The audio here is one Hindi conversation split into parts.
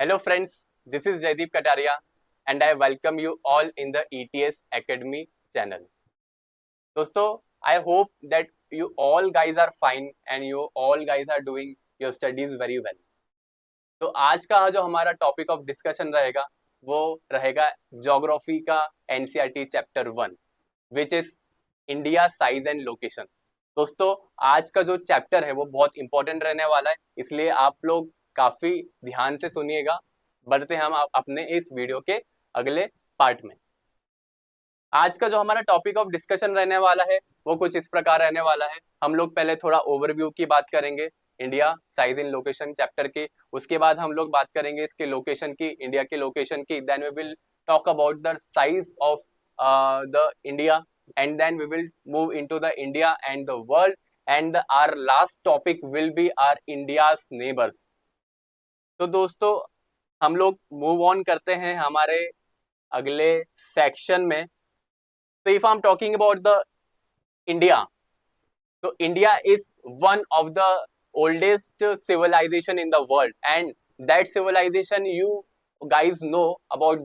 Hello friends, this is Jaideep Kataria and I welcome you all in the ETS Academy channel. दोस्तों, I hope that you all guys are fine and you all guys are doing your studies very well. तो आज का जो हमारा टॉपिक ऑफ डिस्कशन रहेगा वो रहेगा ज्योग्राफी का NCERT chapter 1 which is India size and location. दोस्तों, आज का जो चैप्टर है वो बहुत इंपॉर्टेंट रहने वाला है, इसलिए आप लोग काफी ध्यान से सुनिएगा। बढ़ते हम अपने इस वीडियो के अगले पार्ट में। आज का जो हमारा टॉपिक ऑफ डिस्कशन रहने वाला है वो कुछ इस प्रकार रहने वाला है। हम लोग पहले थोड़ा ओवरव्यू की बात करेंगे India size in location chapter की, उसके बाद हम लोग बात करेंगे इसके लोकेशन की, इंडिया के लोकेशन की। Then we will talk about the size of the India and then we will move into the India and the world and our last topic will be our India's neighbors। तो दोस्तों, हम लोग मूव ऑन करते हैं हमारे अगले सेक्शन में। तो if I am talking about the India, तो India is one of the oldest civilization in the world and that civilization you guys know about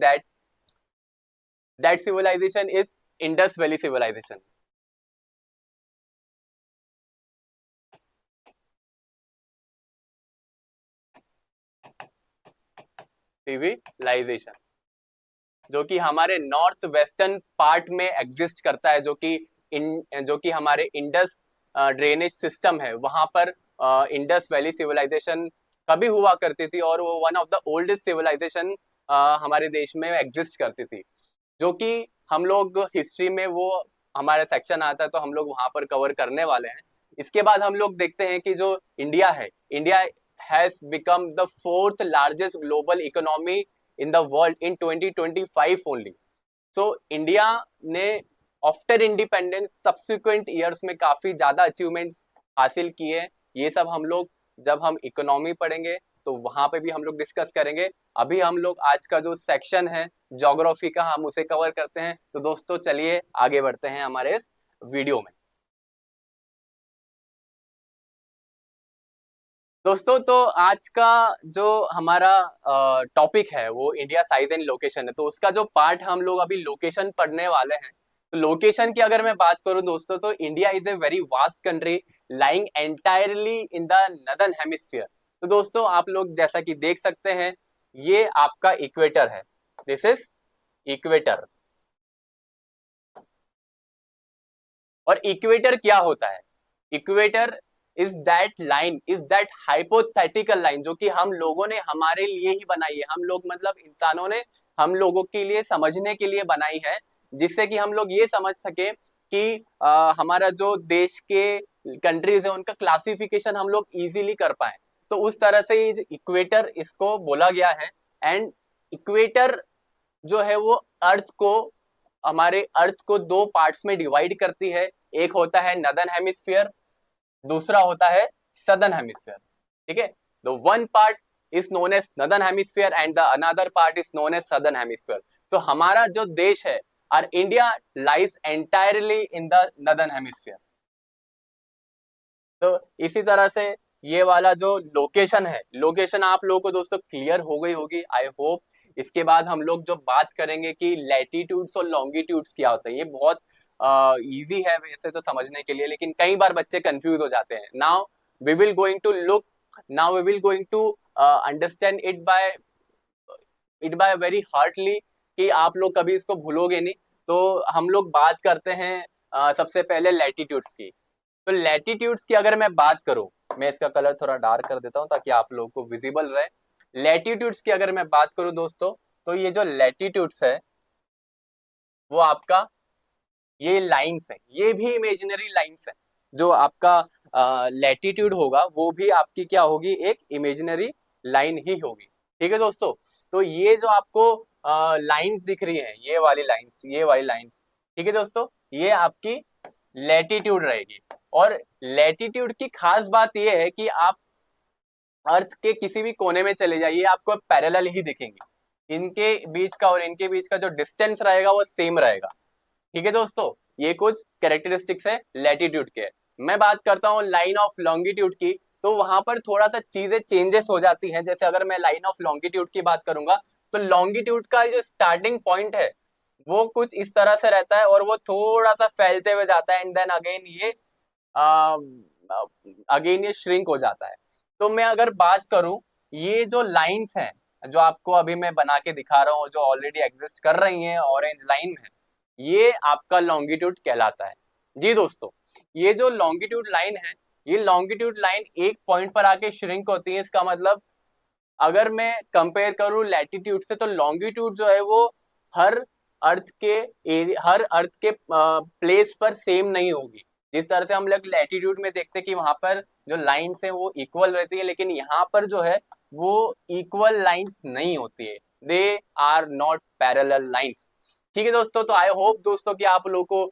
that civilization is Indus Valley civilization। Civilization जो कि हमारे नॉर्थ वेस्टर्न पार्ट में एग्जिस्ट करता है, जो कि हमारे इंडस ड्रेनेज सिस्टम है वहां पर इंडस वैली सिविलाइजेशन कभी हुआ करती थी और वो one of the oldest civilization हमारे देश में एग्जिस्ट करती थी, जो कि हम लोग हिस्ट्री में वो हमारा सेक्शन आता है तो हम लोग वहां पर कवर करने वाले हैं। इसके बाद हम लोग देखते हैं कि जो इंडिया है, India has become the 4th largest global economy in the world in 2025 only. So India ने आफ्टर इंडिपेंडेंस सब्सिक्वेंट ईयर्स में काफी ज्यादा अचीवमेंट्स हासिल किए। ये सब हम लोग जब हम इकोनॉमी पढ़ेंगे तो वहां पे भी हम लोग डिस्कस करेंगे। अभी हम लोग आज का जो सेक्शन है ज्योग्राफी का हम उसे कवर करते हैं। तो दोस्तों चलिए आगे बढ़ते हैं हमारे इस वीडियो में। दोस्तों, तो आज का जो हमारा टॉपिक है वो इंडिया साइज एंड लोकेशन है। तो उसका जो पार्ट हम लोग अभी लोकेशन पढ़ने वाले हैं। तो लोकेशन की अगर मैं बात करूं दोस्तों, तो India is a very vast country lying entirely in the northern hemisphere. तो दोस्तों, आप लोग जैसा कि देख सकते हैं ये आपका इक्वेटर है, दिस इज इक्वेटर। और इक्वेटर क्या होता है? Equator is that hypothetical line जो कि हम लोगों ने हमारे लिए ही बनाई है। हम लोग मतलब इंसानों ने हम लोगों के लिए समझने के लिए बनाई है, जिससे कि हम लोग ये समझ सके कि हमारा जो देश के कंट्रीज है उनका क्लासिफिकेशन हम लोग इजीली कर पाए। तो उस तरह से ये इक्वेटर इसको बोला गया है। एंड इक्वेटर जो है वो हमारे अर्थ को दो पार्ट्स में डिवाइड करती है। एक होता है नदर्न हेमिस्फीयर, दूसरा होता है सदर्न हेमिस्फीयर। ठीक है, the one part is known as northern hemisphere and the another part is known as southern hemisphere. तो हमारा जो देश है, our India lies entirely in the northern hemisphere. तो इसी तरह से ये वाला जो लोकेशन है, लोकेशन आप लोगों को दोस्तों क्लियर हो गई होगी आई होप। इसके बाद हम लोग जो बात करेंगे कि लैटिट्यूड्स और लॉन्गिट्यूड्स क्या होता है, ये बहुत इजी है वैसे तो समझने के लिए, लेकिन कई बार बच्चे कंफ्यूज हो जाते हैं। Now we will going to understand it by very hardly कि आप लोग कभी इसको भूलोगे नहीं। तो हम लोग बात करते हैं सबसे पहले लैटिट्यूड्स की। तो लैटिट्यूड्स की अगर मैं बात करूं, मैं इसका कलर थोड़ा डार्क कर देता हूं ताकि आप लोगों को विजिबल रहे। लैटिट्यूड्स की अगर मैं बात करूं दोस्तों, तो ये जो लैटिट्यूड्स है वो आपका ये लाइंस है, ये भी इमेजिनरी लाइंस है। जो आपका लैटिट्यूड होगा वो भी आपकी क्या होगी, एक इमेजिनरी लाइन ही होगी। ठीक है दोस्तों, तो ये जो आपको लाइंस दिख रही है, ये वाली लाइंस, ठीक है दोस्तों, ये आपकी लैटिट्यूड रहेगी। और लैटिट्यूड की खास बात यह है कि आप अर्थ के किसी भी कोने में चले जाइए आपको पैरेलल ही दिखेंगे। इनके बीच का और इनके बीच का जो डिस्टेंस रहेगा वो सेम रहेगा। ठीक है दोस्तों, ये कुछ कैरेक्टरिस्टिक्स है लैटिट्यूड के। मैं बात करता हूँ लाइन ऑफ लॉन्गिट्यूड की। तो वहां पर थोड़ा सा चीजें चेंजेस हो जाती हैं। जैसे अगर मैं लाइन ऑफ लॉन्गिट्यूड की बात करूंगा, तो लॉन्गिट्यूड का जो स्टार्टिंग पॉइंट है वो कुछ इस तरह से रहता है और वो थोड़ा सा फैलते हुए जाता है, एंड देन अगेन ये श्रिंक हो जाता है। तो मैं अगर बात करूं, ये जो लाइंस हैं जो आपको अभी मैं बना के दिखा रहा हूँ, जो ऑलरेडी एग्जिस्ट कर रही हैं ऑरेंज लाइन में, ये आपका लॉन्गिट्यूड कहलाता है। जी दोस्तों, ये जो लॉन्गिट्यूड लाइन है, ये लॉन्गिट्यूड लाइन एक पॉइंट पर आके श्रिंक होती है। इसका मतलब अगर मैं कंपेयर करूं लैटिट्यूड से, तो लॉन्गिट्यूड जो है वो हर हर अर्थ के प्लेस पर सेम नहीं होगी। जिस तरह से हम लोग लैटिट्यूड में देखते हैं कि वहां पर जो लाइंस है वो इक्वल रहती है, लेकिन यहाँ पर जो है वो इक्वल लाइंस नहीं होती है, they are not parallel lines. ठीक है दोस्तों, तो आई होप दोस्तों कि आप लोगों को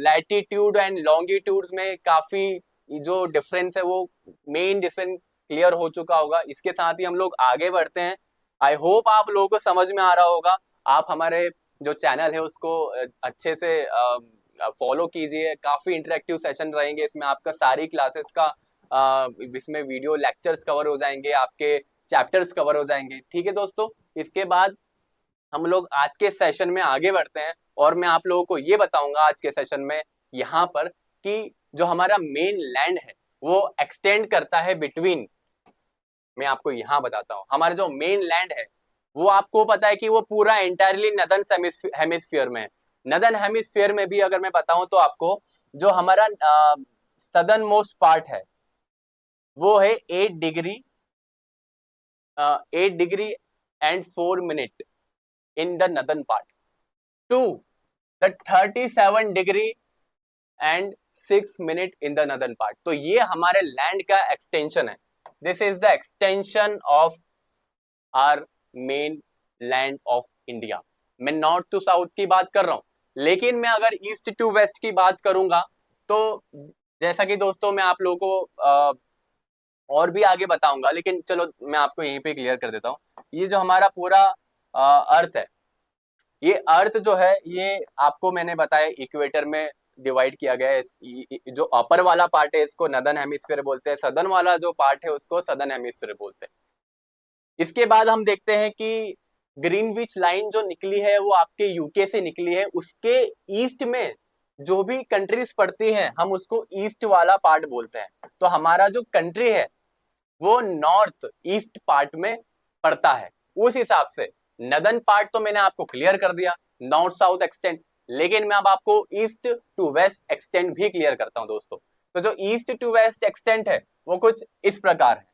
लैटिट्यूड एंड लॉन्गिट्यूड्स में काफी जो डिफरेंस है वो मेन डिफरेंस क्लियर हो चुका होगा। इसके साथ ही हम लोग आगे बढ़ते हैं। आई होप आप लोगों को समझ में आ रहा होगा। आप हमारे जो चैनल है उसको अच्छे से फॉलो कीजिए। काफी इंटरेक्टिव सेशन रहेंगे इसमें, आपका सारी क्लासेस का इसमें वीडियो लेक्चर्स कवर हो जाएंगे, आपके चैप्टर्स कवर हो जाएंगे। ठीक है दोस्तों, इसके बाद हम लोग आज के सेशन में आगे बढ़ते हैं और मैं आप लोगों को ये बताऊंगा आज के सेशन में यहाँ पर कि जो हमारा मेन लैंड है वो एक्सटेंड करता है बिटवीन, मैं आपको यहाँ बताता हूँ, हमारा जो मेन लैंड है वो आपको पता है कि वो पूरा एंटायरली नदर्न हेमिस्फीयर में है। नदर्न हेमिस्फीयर में भी अगर मैं बताऊं तो आपको जो हमारा सदर्न मोस्ट पार्ट है वो है 8 degree 8 degree and 4 minute in the northern part to the 37 degree and 6 minute in the northern part. तो ये हमारे लैंड का एक्सटेंशन है। This is the extension of our mainland of India. मैं नॉर्थ टू साउथ की बात कर रहा हूं, लेकिन मैं अगर ईस्ट टू वेस्ट की बात करूंगा तो जैसा कि दोस्तों मैं आप लोगों को और भी आगे बताऊंगा, लेकिन चलो मैं आपको यहीं पे क्लियर कर देता हूँ। ये जो हमारा पूरा अर्थ है, ये अर्थ जो है ये आपको मैंने बताया इक्वेटर में डिवाइड किया गया है। जो अपर वाला पार्ट है इसको नदर्न हेमिस्फीयर बोलते हैं, सदर्न वाला जो पार्ट है उसको सदर्न हेमिस्फीयर बोलते हैं। इसके बाद हम देखते हैं कि ग्रीनविच लाइन जो निकली है वो आपके यूके से निकली है। उसके ईस्ट में जो भी कंट्रीज पड़ती हैं हम उसको ईस्ट वाला पार्ट बोलते हैं। तो हमारा जो कंट्री है वो नॉर्थ ईस्ट पार्ट में पड़ता है। उस हिसाब से नदर्न पार्ट तो मैंने आपको क्लियर कर दिया, नॉर्थ साउथ एक्सटेंट, लेकिन मैं अब आपको ईस्ट टू वेस्ट एक्सटेंट भी क्लियर करता हूं दोस्तों। तो जो ईस्ट टू वेस्ट एक्सटेंट है वो कुछ इस प्रकार है।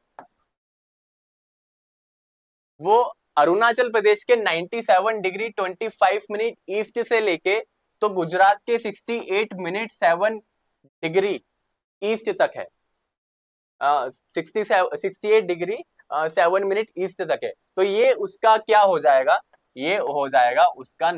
वो अरुणाचल प्रदेश के 97 डिग्री 25 मिनट ईस्ट से लेके तो गुजरात के 68 मिनट 7 डिग्री ईस्ट तक है। 68 डिग्री 7 मिनट ईस्ट तक है। तो ये उसका क्या हो जाएगा, ये हो जाएगा उसका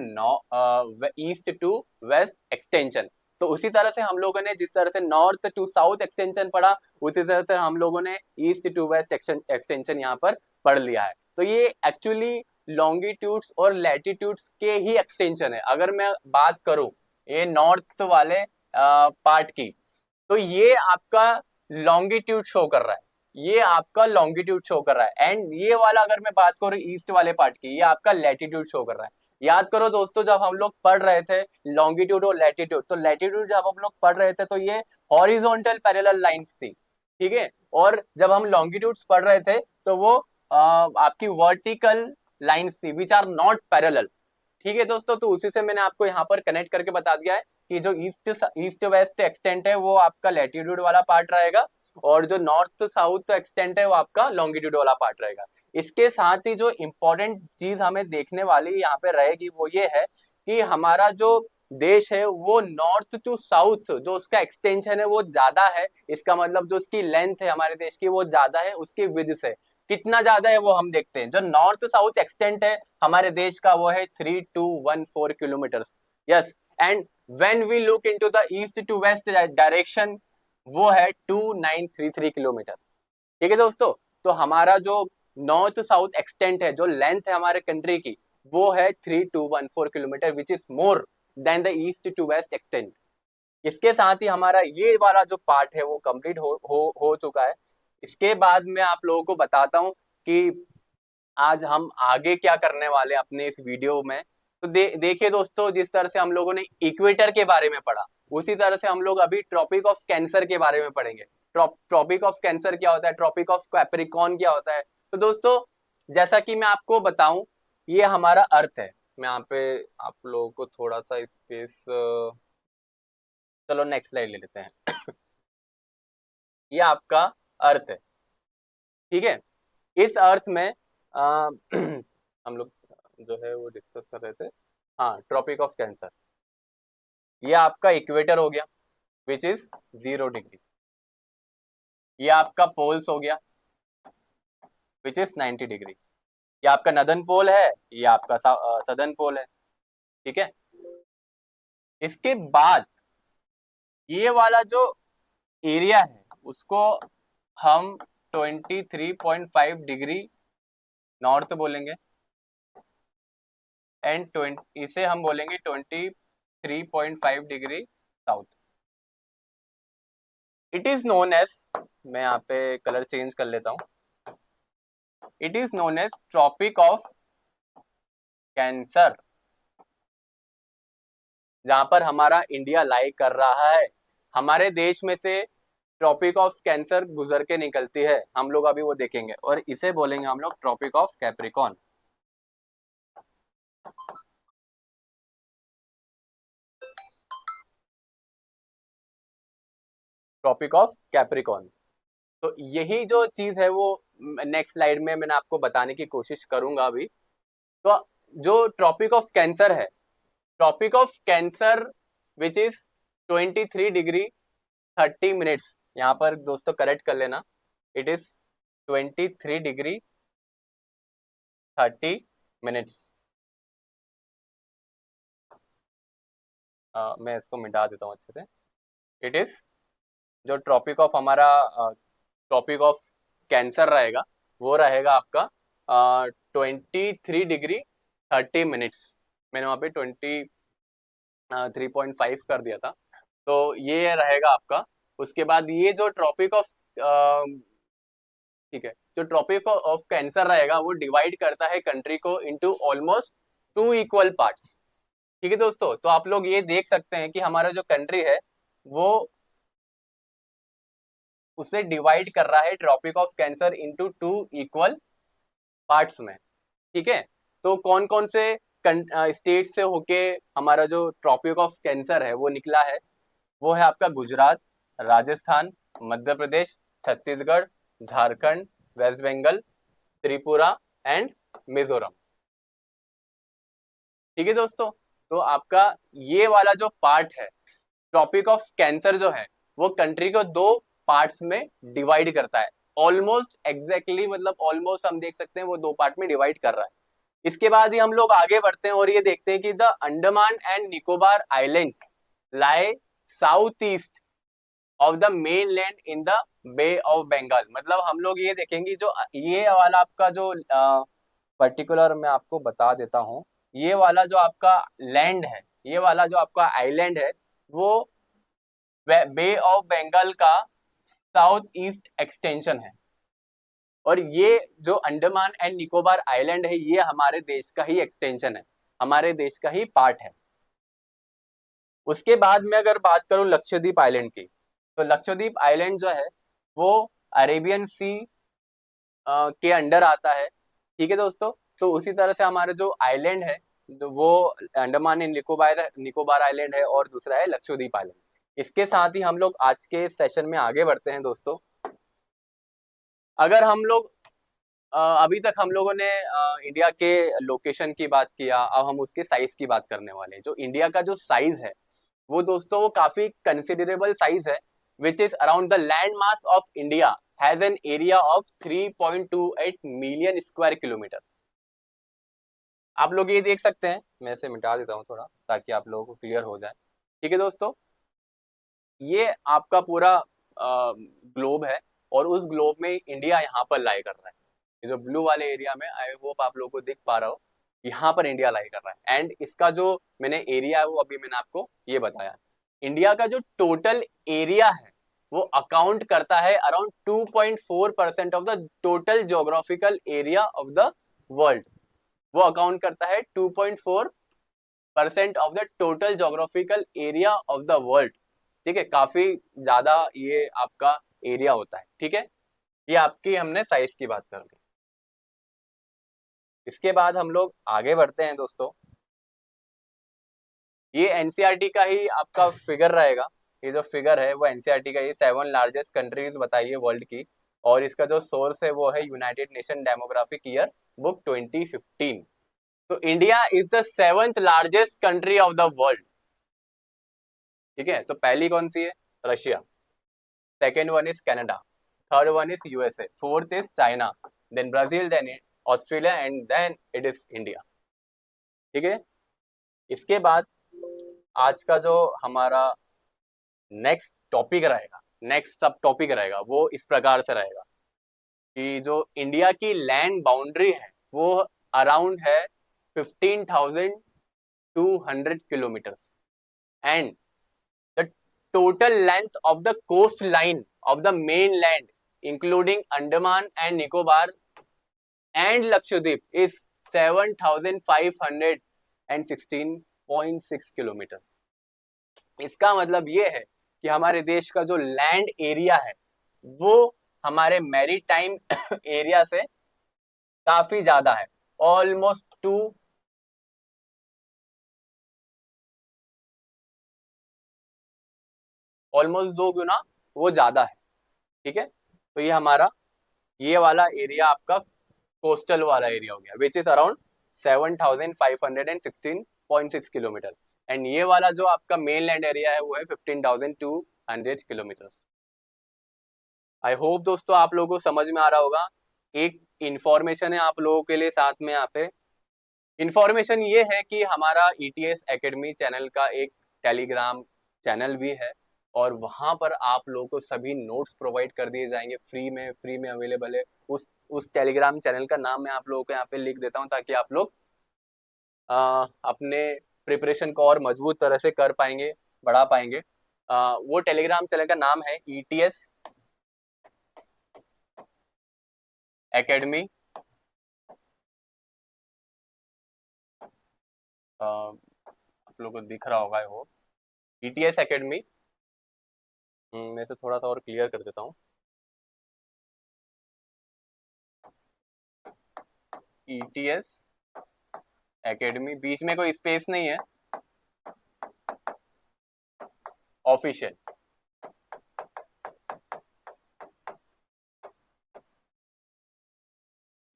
ईस्ट टू वेस्ट एक्सटेंशन। तो उसी तरह से हम लोगों ने जिस तरह से नॉर्थ टू साउथ एक्सटेंशन पढ़ा, उसी तरह से हम लोगों ने ईस्ट टू वेस्ट एक्सटेंशन यहाँ पर पढ़ लिया है। तो ये एक्चुअली लॉन्गिट्यूड्स और लैटिट्यूड्स के ही एक्सटेंशन है। अगर मैं बात करूं ये नॉर्थ वाले पार्ट की, तो ये आपका लॉन्गिट्यूड शो कर रहा है, ये आपका लॉन्गिट्यूड शो कर रहा है। एंड ये वाला अगर मैं बात करूं ईस्ट वाले पार्ट की, ये आपका लैटिट्यूड शो कर रहा है। याद करो दोस्तों, जब हम लोग पढ़ रहे थे लॉन्गिट्यूड और लैटिट्यूड, तो लैटिट्यूड जब हम लोग पढ़ रहे थे तो ये हॉरिजॉन्टल पैरेलल लाइंस थी, ठीक है। और जब हम लॉन्गिट्यूड्स पढ़ रहे थे तो वो आपकी वर्टिकल लाइंस थी विच आर नॉट पैरेलल। ठीक है दोस्तों, तो उसी से मैंने आपको यहाँ पर कनेक्ट करके बता दिया है कि जो ईस्ट वेस्ट एक्सटेंट है वो आपका लैटिट्यूड वाला पार्ट रहेगा और जो नॉर्थ साउथ एक्सटेंट है वो आपका लॉन्गिट्यूड वाला पार्ट रहेगा। इसके साथ ही जो इंपॉर्टेंट चीज हमें देखने वाली यहाँ पे रहेगी वो ये है कि हमारा जो देश है वो नॉर्थ टू साउथ जो उसका एक्सटेंशन है वो ज्यादा है। इसका मतलब जो उसकी लेंथ है हमारे देश की वो ज्यादा है उसकी विड्थ से। कितना ज्यादा है वो हम देखते हैं। जो नॉर्थ साउथ एक्सटेंट है हमारे देश का वो है 3214 kilometre. Yes, and when we look into the east to west direction वो है 2933 किलोमीटर। ठीक है दोस्तों, तो हमारा जो नॉर्थ साउथ एक्सटेंट है, जो लेंथ है हमारे कंट्री की, वो है 3214 kilometre which is more than the east to west extent. इसके साथ ही हमारा ये वाला जो पार्ट है वो कंप्लीट हो चुका है। इसके बाद मैं आप लोगों को बताता हूँ कि आज हम आगे क्या करने वाले हैं अपने इस वीडियो में। तो देखिए दोस्तों, जिस तरह से हम लोगों ने इक्वेटर के बारे में पढ़ा, उसी तरह से हम लोग अभी ट्रॉपिक ऑफ कैंसर के बारे में पढ़ेंगे। ट्रॉपिक ऑफ कैंसर क्या होता है, ट्रॉपिक ऑफ कैप्रिकॉर्न क्या होता है। तो दोस्तों, जैसा कि मैं आपको बताऊं, ये हमारा अर्थ है। मैं यहाँ पे आप लोगों को थोड़ा सा स्पेस, चलो नेक्स्ट स्लाइड ले लेते हैं। ये आपका अर्थ है, ठीक है। इस अर्थ में हम लोग जो है वो डिस्कस कर रहे थे, हाँ, ट्रॉपिक ऑफ कैंसर। ये आपका इक्वेटर हो गया विच इज 0 डिग्री। ये आपका पोल्स हो गया विच इज 90 डिग्री। ये आपका नदर्न पोल है, ये आपका सदर्न पोल है, ठीक है। इसके बाद ये वाला जो एरिया है उसको हम 23.5 डिग्री नॉर्थ बोलेंगे, एंड 20 इसे हम बोलेंगे 23.5 degree south. It is known as, मैं यहाँ पे कलर चेंज कर लेता हूँ, it is known as Tropic of Cancer, जहां पर हमारा इंडिया लाई कर रहा है। हमारे देश में से ट्रॉपिक ऑफ कैंसर गुजर के निकलती है, हम लोग अभी वो देखेंगे, और इसे बोलेंगे हम लोग Tropic of Capricorn. Tropic of Capricorn. तो यही जो चीज है वो नेक्स्ट स्लाइड में मैंने आपको बताने की कोशिश करूंगा अभी। तो जो ट्रॉपिक ऑफ कैंसर है, Tropic of Cancer which is 23 degree 30 minutes, यहाँ पर दोस्तों करेक्ट कर लेना, इट इज 23 डिग्री 30 मिनट्स। मैं इसको मिटा देता हूँ अच्छे से। इट इज जो ट्रॉपिक ऑफ हमारा टॉपिक ऑफ कैंसर रहेगा वो रहेगा आपका 23 डिग्री 30 मिनट्स। मैंने वहाँ पे 23.5 कर दिया था, तो ये रहेगा आपका। उसके बाद ये जो ट्रॉपिक ऑफ, ठीक है, जो ट्रॉपिक ऑफ कैंसर रहेगा वो डिवाइड करता है कंट्री को इनटू ऑलमोस्ट 2 इक्वल पार्ट्स। ठीक है दोस्तों, तो आप लोग ये देख सकते हैं कि हमारा जो कंट्री है वो उसे डिवाइड कर रहा है Tropic of Cancer into 2 equal parts में, ठीक है। तो कौन कौन से स्टेट से होके हमारा जो ट्रॉपिक ऑफ कैंसर है वो निकला है, वो है आपका गुजरात, राजस्थान, मध्य प्रदेश, छत्तीसगढ़, झारखंड, वेस्ट बंगाल, त्रिपुरा एंड मिजोरम। ठीक है दोस्तों, तो आपका ये वाला जो पार्ट है ट्रॉपिक ऑफ कैंसर जो है वो कंट्री को 2 पार्ट्स में डिवाइड करता है। ऑलमोस्ट एग्जैक्टली, मतलब ऑलमोस्ट हम देख सकते हैं वो 2 पार्ट में डिवाइड कर रहा है। इसके बाद ही हम लोग आगे बढ़ते हैं और ये देखते हैं कि the Andaman and Nicobar islands lie south east of the mainland in the Bay of Bengal. मतलब हम लोग ये देखेंगे जो ये वाला आपका जो पर्टिकुलर मैं आपको बता देता हूँ, ये वाला जो आपका लैंड है, ये वाला जो आपका आइलैंड है वो बे ऑफ बंगाल का साउथ ईस्ट एक्सटेंशन है। और ये जो अंडमान एंड निकोबार आइलैंड है ये हमारे देश का ही एक्सटेंशन है, हमारे देश का ही पार्ट है। उसके बाद में अगर बात करूं लक्षद्वीप आइलैंड की, तो लक्षद्वीप आइलैंड जो है वो अरेबियन सी के अंडर आता है। ठीक है दोस्तों, तो उसी तरह से हमारे जो आइलैंड है वो अंडमान एंड निकोबार निकोबार आइलैंड है, और दूसरा है लक्षद्वीप आइलैंड। इसके साथ ही हम लोग आज के सेशन में आगे बढ़ते हैं दोस्तों। अगर हम लोग अभी तक हम लोगों ने इंडिया के लोकेशन की बात किया, अब हम उसके साइज की बात करने वाले हैं। जो इंडिया का जो साइज है वो दोस्तों वो काफी कंसिडरेबल साइज है, which is around the land mass of India has an area of 3.28 million square kilometre. आप लोग ये देख सकते हैं, मैं इसे मिटा देता हूँ थोड़ा ताकि आप लोगों को क्लियर हो जाए। ठीक है दोस्तों, ये आपका पूरा ग्लोब है, और उस ग्लोब में इंडिया यहाँ पर लाई कर रहा है। ये जो ब्लू वाले एरिया में, आई होप आप लोगों को दिख पा रहा हो, यहाँ पर इंडिया लाई कर रहा है। एंड इसका जो मैंने एरिया है वो अभी मैंने आपको ये बताया। इंडिया का जो टोटल एरिया है वो अकाउंट करता है around 2.4% of the total geographical area of the world. वो अकाउंट करता है 2.4% of the total geographical area of the world. ठीक है, काफी ज्यादा ये आपका एरिया होता है। ठीक है, ये आपकी हमने साइज की बात कर ली। इसके बाद हम लोग आगे बढ़ते हैं दोस्तों। ये एनसीईआरटी का ही आपका फिगर रहेगा। ये जो फिगर है वो एनसीईआरटी का, ये 7 लार्जेस्ट कंट्रीज बताइए वर्ल्ड की, और इसका जो सोर्स है वो है United Nation demographic year book 2015। तो India is the 7th largest country of the world. ठीक है, तो पहली कौन सी है? Russia. Second one is Canada, third one is USA, fourth is China, then Brazil, then Australia, and then it is India. ठीक है, इसके बाद आज का जो हमारा नेक्स्ट टॉपिक रहेगा, नेक्स्ट सब टॉपिक रहेगा, वो इस प्रकार से रहेगा कि जो इंडिया की लैंड बाउंड्री है वो अराउंड है 15,200 kilometres, and the total length of the coastline of the mainland including Andaman and Nicobar and Lakshadweep is 7,516.6 kilometre. इसका मतलब ये है कि हमारे देश का जो लैंड एरिया है वो हमारे मैरीटाइम एरिया से काफी ज्यादा है, ऑलमोस्ट दो गुना वो ज्यादा है। ठीक है, तो ये हमारा ये वाला एरिया आपका कोस्टल वाला एरिया हो गया, which is around 7,516.6 kilometre, and ये वाला जो आपका मेन लैंड एरिया है वो है 15,200 किलोमीटर। आई होप दोस्तों आप लोगों को समझ में आ रहा होगा। एक इंफॉर्मेशन है आप लोगों के लिए साथ में यहाँ पे। इंफॉर्मेशन ये है कि हमारा ईटीएस एकेडमी चैनल का एक टेलीग्राम चैनल भी है, और वहां पर आप लोगों को सभी नोट्स प्रोवाइड कर दिए जाएंगे फ्री में अवेलेबल है। उस टेलीग्राम चैनल का नाम मैं आप लोगों को यहाँ पे लिख देता हूँ, ताकि आप लोग अपने प्रिपरेशन को और मजबूत तरह से कर पाएंगे, बढ़ा पाएंगे। वो टेलीग्राम चैनल का नाम है ईटीएस एकेडमी। आप लोगों को दिख रहा होगा वो ईटीएस एकेडमी। मैं इसे थोड़ा सा और क्लियर कर देता हूँ। ईटीएस एकेडमी, बीच में कोई स्पेस नहीं है, ऑफिशियल।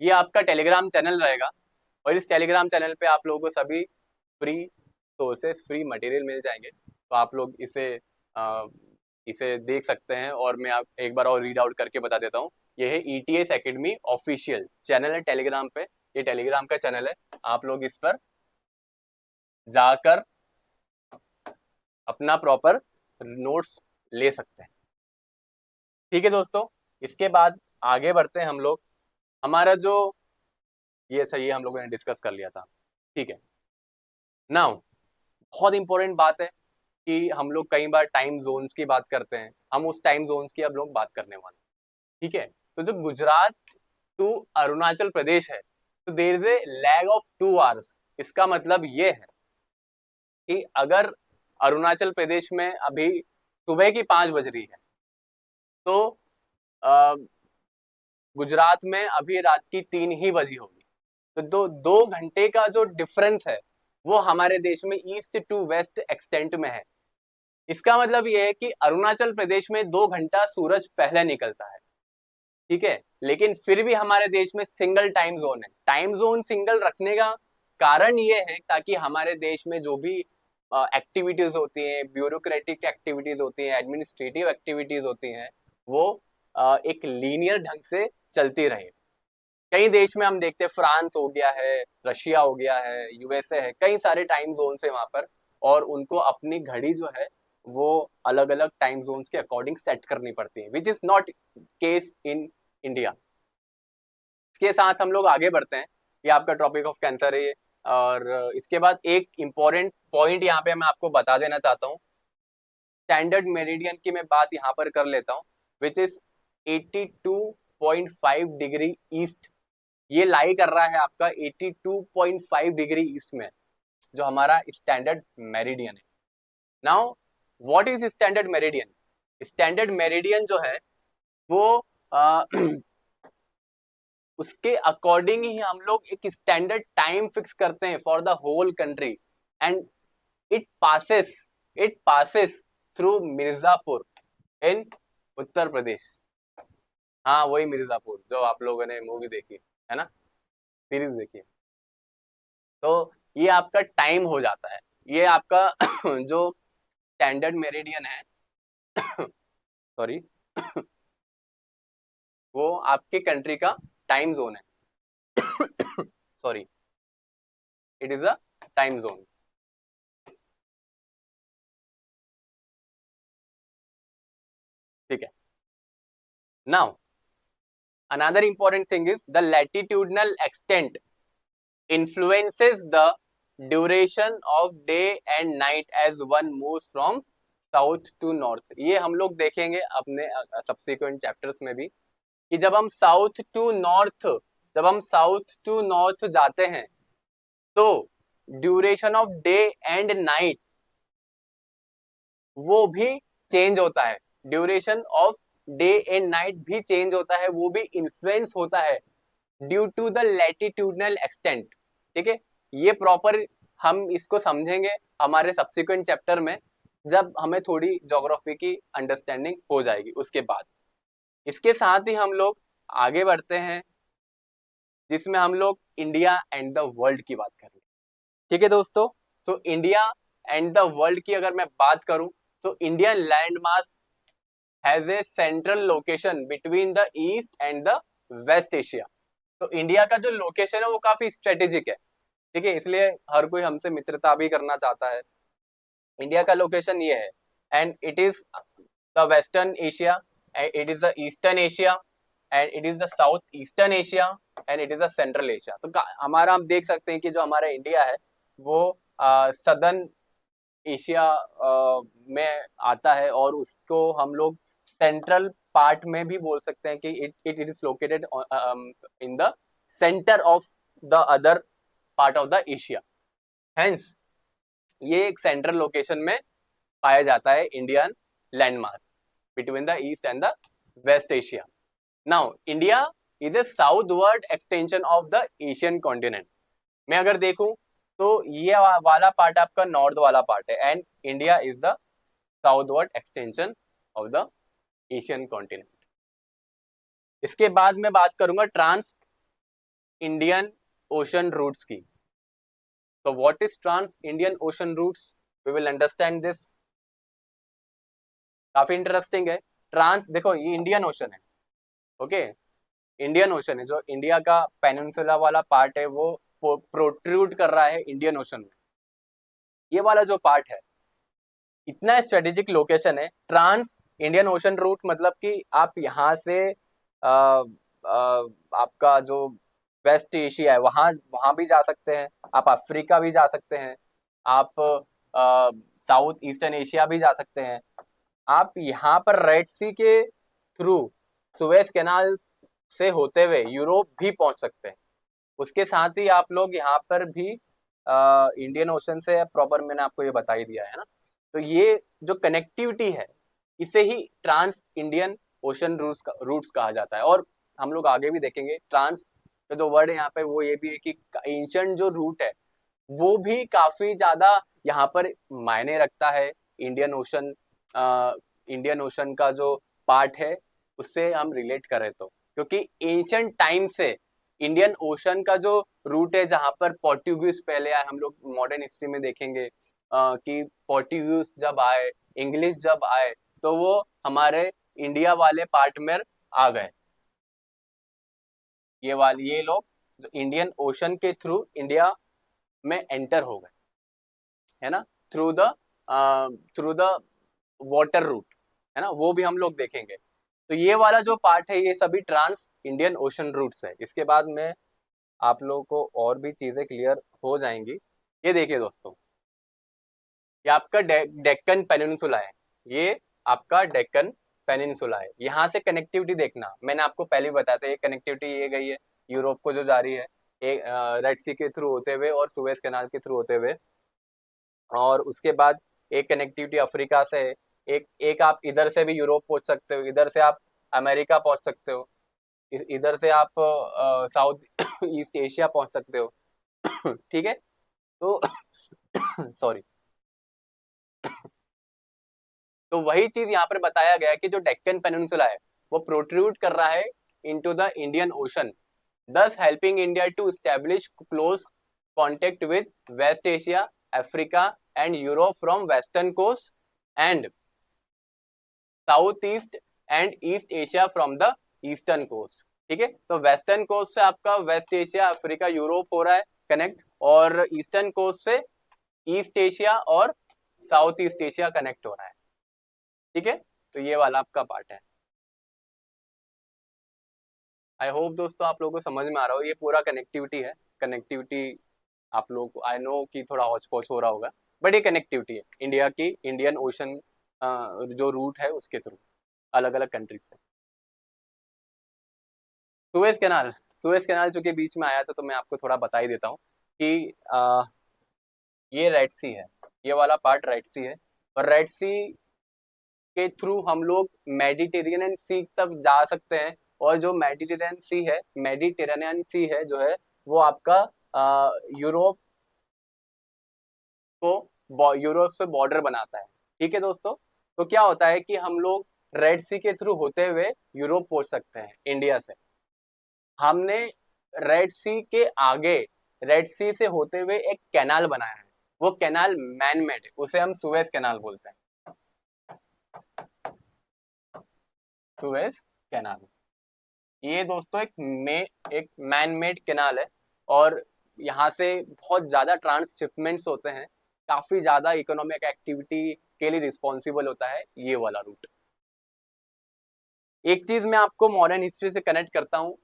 ये आपका टेलीग्राम चैनल रहेगा, और इस टेलीग्राम चैनल पे आप लोगों को सभी फ्री सोर्सेस, फ्री मटेरियल मिल जाएंगे। तो आप लोग इसे देख सकते हैं, और मैं आप एक बार और रीड आउट करके बता देता हूँ। ये है ईटीएस एकेडमी ऑफिशियल चैनल है टेलीग्राम पे। ये टेलीग्राम का चैनल है, आप लोग इस पर जाकर अपना प्रॉपर नोट्स ले सकते हैं। ठीक है दोस्तों, इसके बाद आगे बढ़ते हैं हम लोग। हमारा जो ये अच्छा, ये हम लोगों ने डिस्कस कर लिया था। ठीक है, नाउ बहुत इंपॉर्टेंट बात है कि हम लोग कई बार टाइम जोन्स की बात करते हैं, हम उस टाइम जोन्स की अब लोग बात करने वाले हैं। ठीक है, तो जो गुजरात टू अरुणाचल प्रदेश है, तो there is a lag of 2 hours. इसका मतलब ये है कि अगर अरुणाचल प्रदेश में अभी सुबह की 5 बज रही है, तो गुजरात में अभी रात की 3 ही बजी होगी। तो 2 घंटे का जो डिफरेंस है वो हमारे देश में ईस्ट टू वेस्ट एक्सटेंट में है। इसका मतलब ये है कि अरुणाचल प्रदेश में 2 घंटा सूरज पहले निकलता है। ठीक है, लेकिन फिर भी हमारे देश में सिंगल टाइम जोन है। टाइम जोन सिंगल रखने का कारण ये है ताकि हमारे देश में जो भी एक्टिविटीज होती हैं, ब्यूरोक्रेटिक एक्टिविटीज होती हैं, एडमिनिस्ट्रेटिव एक्टिविटीज होती हैं, वो एक लीनियर ढंग से चलती रहे। कई देश में हम देखते हैं, फ्रांस हो गया है, रशिया हो गया है, यूएसए है, कई सारे टाइम जोन है वहां पर, और उनको अपनी घड़ी जो है वो अलग अलग टाइम जोन्स के अकॉर्डिंग सेट करनी पड़ती है, which is not case in India. इसके साथ हम लोग आगे बढ़ते हैं। ये आपका टॉपिक ऑफ कैंसर है ये। और इसके बाद एक इम्पॉर्टेंट पॉइंट यहाँ पे मैं आपको बता देना चाहता हूँ स्टैंडर्ड मेरिडियन की मैं बात यहाँ पर कर लेता हूँ, विच इज 82.5 डिग्री ईस्ट। ये लाई कर रहा है आपका 82.5 डिग्री ईस्ट में, जो हमारा स्टैंडर्ड मेरिडियन है। Now what is standard meridian? Standard meridian जो है वो उसके अकॉर्डिंग ही हम लोग एक स्टैंडर्ड टाइम फिक्स करते हैं for the whole country, and it passes it passes through Mirzapur in Uttar Pradesh. हाँ, वही मिर्जापुर जो आप लोगों ने मूवी देखी है ना, सीरीज देखी। तो ये आपका टाइम हो जाता है, ये आपका जो स्टैंडर्ड मेरिडियन है सॉरी वो आपके कंट्री का टाइम जोन है। Sorry, it is a time zone. ठीक है। Now another important thing is the latitudinal extent influences the duration of day and night as one moves from south to north. ये हम लोग देखेंगे अपने सब्सिक्वेंट चैप्टर्स में भी कि जब हम साउथ टू नॉर्थ जाते हैं तो duration of day and night वो भी चेंज होता है। Duration of day and night भी चेंज होता है, वो भी इन्फ्लुएंस होता है due to the latitudinal extent. ठीक है, ये प्रॉपर हम इसको समझेंगे हमारे सब्सिक्वेंट चैप्टर में, जब हमें थोड़ी ज्योग्राफी की अंडरस्टैंडिंग हो जाएगी उसके बाद। इसके साथ ही हम लोग आगे बढ़ते हैं, जिसमें हम लोग इंडिया एंड द वर्ल्ड की बात करेंगे। ठीक है दोस्तों, तो इंडिया एंड द वर्ल्ड की अगर मैं बात करूं तो Indian land mass has a central location between the east and the west Asia. तो इंडिया का जो लोकेशन है वो काफी स्ट्रेटेजिक है। ठीक है, इसलिए हर कोई हमसे मित्रता भी करना चाहता है। इंडिया का लोकेशन ये है, and it is the western Asia, it is the eastern Asia, and it is the south eastern Asia, and it is the central Asia. तो हमारा हम देख सकते हैं कि जो हमारा इंडिया है वो सदर्न एशिया में आता है, और उसको हम लोग सेंट्रल पार्ट में भी बोल सकते हैं कि it is located in the centre of the other part of the Asia. Hence ये एक सेंट्रल लोकेशन में पाया जाता है Indian landmass between the east and the west Asia. Now India is a southward extension of the Asian continent. मैं अगर देखूं तो ये वाला पार्ट आपका नॉर्थ वाला पार्ट है, and India is the southward extension of the Asian continent. इसके बाद मैं बात करूंगा ट्रांस इंडियन ओशन रूट्स की। तो what is trans Indian Ocean routes, we will understand this. काफी इंटरेस्टिंग है। ट्रांस, देखो ये इंडियन ओशन है, ओके, इंडियन ओशन है, जो इंडिया का पेनिनसुला वाला पार्ट है वो प्रोट्रूड कर रहा है इंडियन ओशन में। ये वाला जो पार्ट है इतना स्ट्रेटेजिक लोकेशन है। ट्रांस इंडियन ओशन रूट मतलब कि आप यहाँ से आ, आ, आपका जो वेस्ट एशिया है वहाँ वहाँ भी जा सकते हैं, आप अफ्रीका भी जा सकते हैं, आप साउथ ईस्टर्न एशिया भी जा सकते हैं, आप यहाँ पर रेड सी के थ्रू सुएज कैनाल से होते हुए यूरोप भी पहुंच सकते हैं। उसके साथ ही आप लोग यहाँ पर भी इंडियन ओशन से प्रॉपर, मैंने आपको ये बता ही दिया है ना। तो ये जो कनेक्टिविटी है इसे ही ट्रांस इंडियन ओशन रूट्स कहा जाता है। और हम लोग आगे भी देखेंगे ट्रांस का जो वर्ड है यहाँ पे वो ये भी है कि एंशिएंट जो रूट है वो भी काफी ज्यादा यहाँ पर मायने रखता है। इंडियन ओशन इंडियन ओशन का जो पार्ट है उससे हम रिलेट करें तो, क्योंकि एंशिएंट टाइम से इंडियन ओशन का जो रूट है जहाँ पर पोर्टुगीज पहले आए, हम लोग मॉडर्न हिस्ट्री में देखेंगे कि पोर्टुगीज जब आए, इंग्लिश जब आए, तो वो हमारे इंडिया वाले पार्ट में आ गए। ये लोग इंडियन ओशन के थ्रू इंडिया में एंटर हो गए, है ना, थ्रू द वाटर रूट, है ना, वो भी हम लोग देखेंगे। तो ये वाला जो पार्ट है ये सभी ट्रांस इंडियन ओशन रूट्स है। इसके बाद में आप लोगों को और भी चीजें क्लियर हो जाएंगी। ये देखिए दोस्तों, ये आपका डेक्कन पेनिनसुला है, ये आपका डेक्कन पेनिनसुला है। यहाँ से कनेक्टिविटी देखना, मैंने आपको पहले भी बताया था, ये कनेक्टिविटी ये गई है यूरोप को जो जा रही है, एक रेड सी के थ्रू होते हुए और सुएज कैनाल के थ्रू होते हुए, और उसके बाद एक कनेक्टिविटी अफ्रीका से है, एक एक आप इधर से भी यूरोप पहुंच सकते हो, इधर से आप अमेरिका पहुंच सकते हो, इधर से आप साउथ ईस्ट एशिया पहुंच सकते हो। ठीक है, तो सॉरी, तो वही चीज यहाँ पर बताया गया है कि जो डेक्कन पेनिनसुला है वो प्रोट्रूड कर रहा है into the Indian ocean, thus helping India to establish close contact with West Asia, Africa and Europe from western coast and Southeast and East Asia from the eastern coast। ठीक है, तो वेस्टर्न कोस्ट से आपका वेस्ट एशिया, अफ्रीका, यूरोप हो रहा है कनेक्ट, और ईस्टर्न कोस्ट से ईस्ट एशिया और साउथ ईस्ट एशिया कनेक्ट हो रहा है। ठीक है, तो ये वाला आपका पार्ट है। आई होप दोस्तों आप लोगों को समझ में आ रहा हो, ये पूरा कनेक्टिविटी है। कनेक्टिविटी आप लोग को आई नो कि थोड़ा हौच पौच हो रहा होगा, बट ये कनेक्टिविटी है इंडिया की, इंडियन ओशन जो रूट है उसके थ्रू अलग अलग कंट्रीज से। सुएज कैनाल, सुएज कैनाल चूंकि बीच में आया था तो मैं आपको थोड़ा बता ही देता हूँ कि ये रेड सी है, ये वाला पार्ट रेड सी है, और रेड सी के थ्रू हम लोग मेडिटेरेनियन सी तक जा सकते हैं, और जो मेडिटेरेनियन सी है जो है वो आपका यूरोप को, यूरोप से बॉर्डर बनाता है। ठीक है दोस्तों, तो क्या होता है कि हम लोग रेड सी के थ्रू होते हुए यूरोप पहुंच सकते हैं इंडिया से। हमने रेड सी के आगे, रेड सी से होते हुए एक कैनाल बनाया है, वो कैनाल मैन मेड है, उसे हम सुएज कैनाल बोलते हैं, सुएज कैनाल। ये दोस्तों एक मैन मेड कैनाल है, और यहाँ से बहुत ज्यादा ट्रांसशिपमेंट्स होते हैं, काफी ज्यादा इकोनॉमिक एक्टिविटी के लिए रिस्पॉन्सिबल होता है ये वाला रूट। एक चीज मैं आपको मॉडर्न हिस्ट्री से कनेक्ट करता हूँ,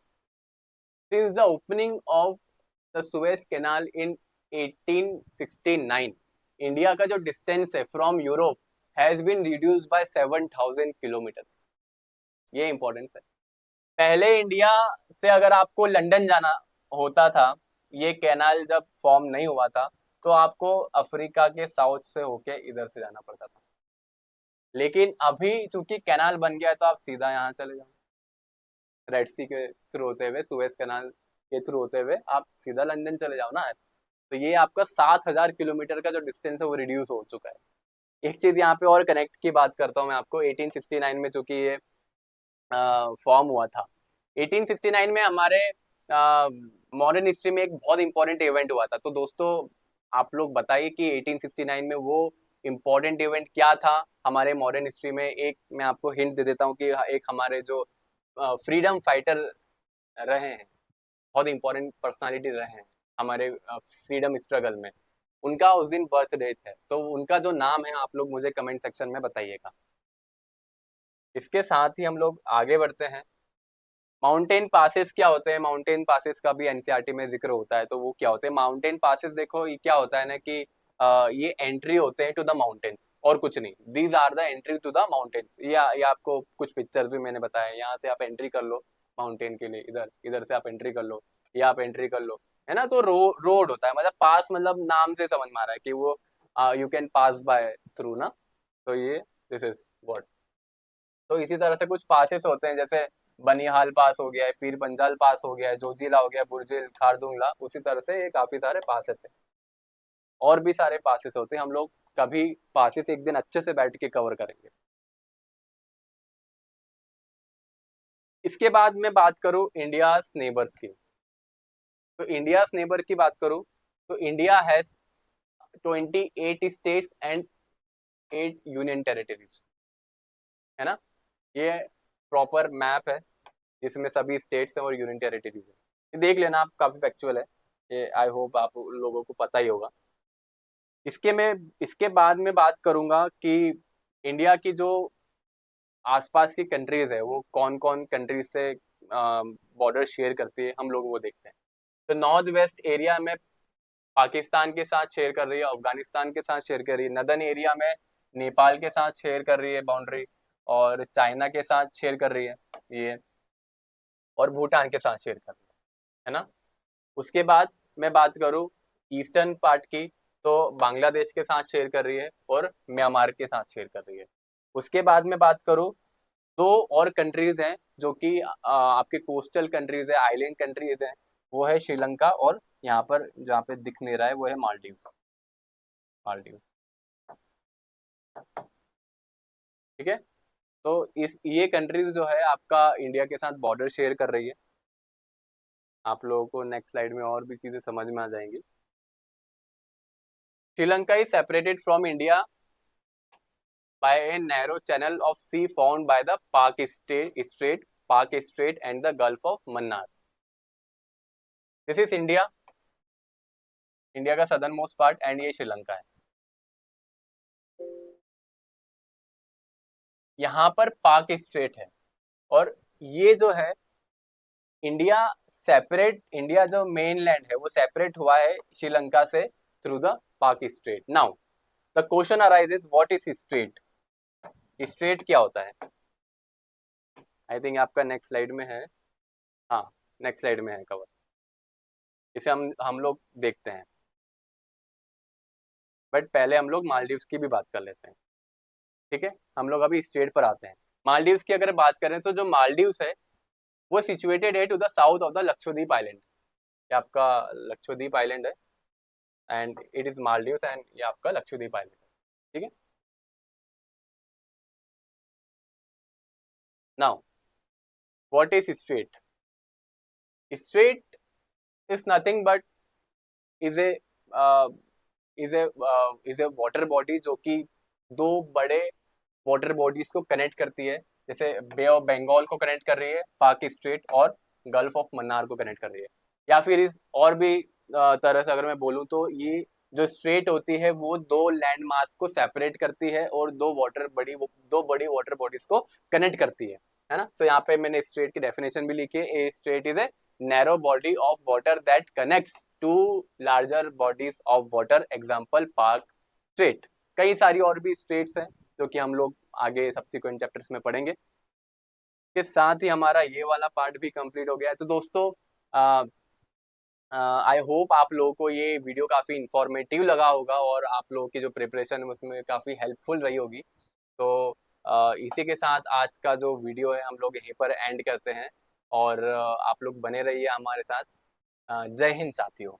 since the opening of the Suez canal in 1869, India का जो डिस्टेंस है from Europe has been reduced by 7000 kilometres. ये इंपॉर्टेंस है। पहले इंडिया से अगर आपको लंदन जाना होता था, ये कैनाल जब फॉर्म नहीं हुआ था, तो आपको अफ्रीका के साउथ से होके इधर से जाना पड़ता था, लेकिन अभी चूंकि कैनाल बन गया है तो आप सीधा यहाँ चले जाओ, रेड सी के थ्रू होते हुए, सुएज कैनाल के थ्रू होते हुए आप सीधा लंदन चले जाओ ना। तो ये आपका 7000 किलोमीटर का जो डिस्टेंस है वो रिड्यूस हो चुका है। एक चीज यहाँ पे और कनेक्ट की बात करता हूँ मैं आपको, 1869 में चूंकि ये फॉर्म हुआ था, 1869 में हमारे मॉडर्न हिस्ट्री में एक बहुत इंपॉर्टेंट इवेंट हुआ था। तो दोस्तों आप लोग बताइए कि 1869 में वो इम्पोर्टेंट इवेंट क्या था हमारे मॉडर्न हिस्ट्री में। एक मैं आपको हिंट दे देता हूँ कि एक हमारे जो फ्रीडम फाइटर रहे हैं, बहुत इंपॉर्टेंट पर्सनालिटी रहे हैं हमारे फ्रीडम स्ट्रगल में, उनका उस दिन बर्थ डेट है, तो उनका जो नाम है आप लोग मुझे कमेंट सेक्शन में बताइएगा। इसके साथ ही हम लोग आगे बढ़ते हैं। माउंटेन पासेस क्या होते हैं, माउंटेन पासेस का भी एनसीईआरटी में जिक्र होता है, तो वो क्या होते हैं माउंटेन पासेस? देखो ये क्या होता है ना कि ये एंट्री होते हैं टू द माउंटेन्स और कुछ नहीं, these are the entry to the mountains. ये आपको कुछ पिक्चर्स भी मैंने बताया, यहाँ से आप एंट्री कर लो माउंटेन के लिए, इधर इधर से आप एंट्री कर लो, ये आप एंट्री कर लो, है ना। तो रोड होता है, मतलब पास, मतलब नाम से समझ में आ रहा है कि वो you can pass by through ना, तो ये दिस इज व्हाट। तो इसी तरह से कुछ पासेस होते हैं, जैसे बनिहाल पास हो गया है, पीर पंजाल पास हो गया है, जोजिला हो गया, बुर्जिल, खारदुंगला, उसी तरह से ये काफी सारे पासेस है, और भी सारे पासेस होते हैं। हम लोग कभी पासेस एक दिन अच्छे से बैठ के कवर करेंगे। इसके बाद मैं बात करूं इंडियाज नेबर्स की, तो इंडियाज नेबर की बात करूं तो India has 28 states and 8 union territories, है ना। ये प्रॉपर मैप है जिसमें सभी स्टेट्स हैं और यूनियन टेरिटरीज है, ये देख लेना आप, काफी फैक्चुअल है ये, आई होप आप लोगों को पता ही होगा। इसके बाद में बात करूंगा कि इंडिया की जो आसपास की कंट्रीज है वो कौन कौन कंट्रीज से बॉर्डर शेयर करती है, हम लोग वो देखते हैं। तो नॉर्थ वेस्ट एरिया में पाकिस्तान के साथ शेयर कर रही है, अफगानिस्तान के साथ शेयर कर रही है। नदर्न एरिया में नेपाल के साथ शेयर कर रही है बाउंड्री, और चाइना के साथ शेयर कर रही है ये, और भूटान के साथ शेयर कर रही है ना। उसके बाद मैं बात करूँ ईस्टर्न पार्ट की, तो बांग्लादेश के साथ शेयर कर रही है और म्यांमार के साथ शेयर कर रही है। उसके बाद मैं बात करूँ, दो और कंट्रीज हैं जो कि आपके कोस्टल कंट्रीज है, आइलैंड कंट्रीज हैं, वो है श्रीलंका और यहाँ पर जहाँ पे दिख नहीं रहा है वो है मालदीव्स। मालदीव्स, ठीक है। तो इस ये कंट्रीज जो है आपका इंडिया के साथ बॉर्डर शेयर कर रही है। आप लोगों को नेक्स्ट स्लाइड में और भी चीजें समझ में आ जाएंगी। Sri Lanka is separated from India by a narrow channel of sea found by the Park Strait and the Gulf of Mannar. This is India, India का सदर्न मोस्ट पार्ट, एंड ये श्रीलंका है। यहाँ पर पाक स्ट्रेट है, और ये जो है इंडिया जो मेन लैंड है वो सेपरेट हुआ है श्रीलंका से थ्रू द पाक straight. Now the question arises, what is strait? Straight क्या होता है? आई थिंक आपका नेक्स्ट स्लाइड में है, हाँ नेक्स्ट स्लाइड में है कवर, इसे हम लोग देखते हैं। बट पहले हम लोग मालदीव्स की भी बात कर लेते हैं, ठीक है। हम लोग अभी स्टेट पर आते हैं। मालदीव्स की अगर बात करें तो जो मालदीव्स है वो सिचुएटेड है to the south of the Lakshadweep island. ये आपका लक्षद्वीप आइलैंड है, and it is Maldives, and ये आपका लक्षद्वीप आइलैंड है, ठीक है। Now what is strait? Strait is nothing but is a is a water body जो कि दो बड़े वाटर बॉडीज को कनेक्ट करती है। जैसे बे ऑफ बंगाल को कनेक्ट कर रही है पाक स्ट्रेट, और गल्फ ऑफ मन्नार को कनेक्ट कर रही है। या फिर इस और भी तरह से अगर मैं बोलूँ तो ये जो स्ट्रेट होती है वो दो लैंड मास को सेपरेट करती है और दो बड़ी वाटर बॉडीज को कनेक्ट करती है ना। तो यहाँ पे मैंने स्ट्रेट की डेफिनेशन भी लिखी है। A strait is a narrow body of water that connects two larger bodies of water, example Palk strait. कई सारी और भी स्ट्रेट्स हैं जो कि हम लोग आगे सब्सिक्वेंट चैप्टर्स में पढ़ेंगे। के साथ ही हमारा ये वाला पार्ट भी कंप्लीट हो गया है। तो दोस्तों आई होप आप लोगों को ये वीडियो काफ़ी इंफॉर्मेटिव लगा होगा, और आप लोगों की जो प्रिपरेशन है उसमें काफ़ी हेल्पफुल रही होगी। तो इसी के साथ आज का जो वीडियो है हम लोग यहीं पर एंड करते हैं, और आप लोग बने रहिए हमारे साथ। जय हिंद साथियों।